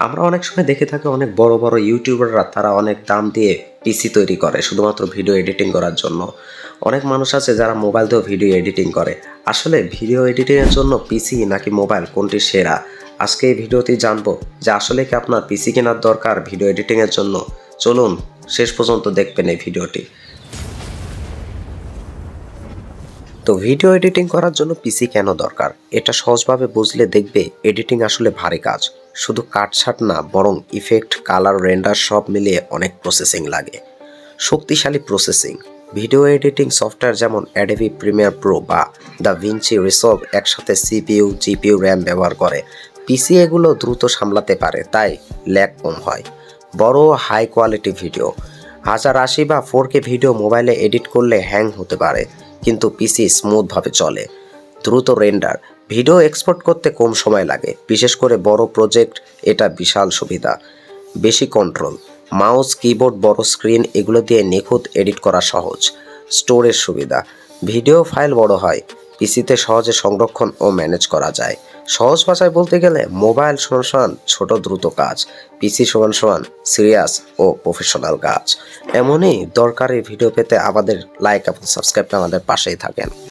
আমরা অনেক সময় দেখে থাকি অনেক বড় বড় ইউটিউবাররা তারা অনেক দাম দিয়ে পিসি তৈরি করে শুধুমাত্র ভিডিও এডিটিং করার জন্য। অনেক মানুষ আছে যারা মোবাইল দিয়েও ভিডিও এডিটিং করে। আসলে ভিডিও এডিটিংয়ের জন্য পিসি নাকি মোবাইল কোনটি সেরা? আজকে এই ভিডিওতেই জানবো যে আসলে কি আপনার পিসি কেনার দরকার ভিডিও এডিটিংয়ের জন্য। চলুন শেষ পর্যন্ত দেখবেন এই ভিডিওটি। তো ভিডিও এডিটিং করার জন্য পিসি কেন দরকার এটা সহজভাবে বুঝলে দেখবে এডিটিং আসলে ভারী কাজ। শুধু কাটছাট না, বরং ইফেক্ট, কালার, রেন্ডার সব মিলিয়ে অনেক প্রসেসিং লাগে। শক্তিশালী প্রসেসিং ভিডিও এডিটিং সফটওয়্যার যেমন অ্যাডোবি প্রিমিয়ার প্রো বা দাভিঞ্চি রিসলভ একসাথে সিপিইউ, জিপিইউ, র্যাম ব্যবহার করে। পিসি এগুলো দ্রুত সামলাতে পারে, তাই ল্যাগ কম হয়। বড় হাই কোয়ালিটি ভিডিও 1080 বা 4K ভিডিও মোবাইলে এডিট করলে হ্যাং হতে পারে, কিন্তু পিসি স্মুথভাবে চলে। দ্রুত রেন্ডার ভিডিও এক্সপোর্ট করতে কম সময় লাগে, বিশেষ করে বড় প্রজেক্ট এটা বিশাল সুবিধা। বেশি কন্ট্রোল মাউস, কিবোর্ড, বড় স্ক্রিন এগুলো দিয়ে নিখুঁত এডিট করা সহজ। স্টোরেজ সুবিধা ভিডিও ফাইল বড় হয়, পিসিতে সহজে সংরক্ষণ ও ম্যানেজ করা যায়। সহজ ভাষায় বলতে গেলে মোবাইল সমান ছোট দ্রুত কাজ, পিসি সমান সিরিয়াস ও প্রফেশনাল কাজ। এমনই দরকারি ভিডিও পেতে আমাদের লাইক এবং সাবস্ক্রাইব আমাদের পাশেই থাকেন।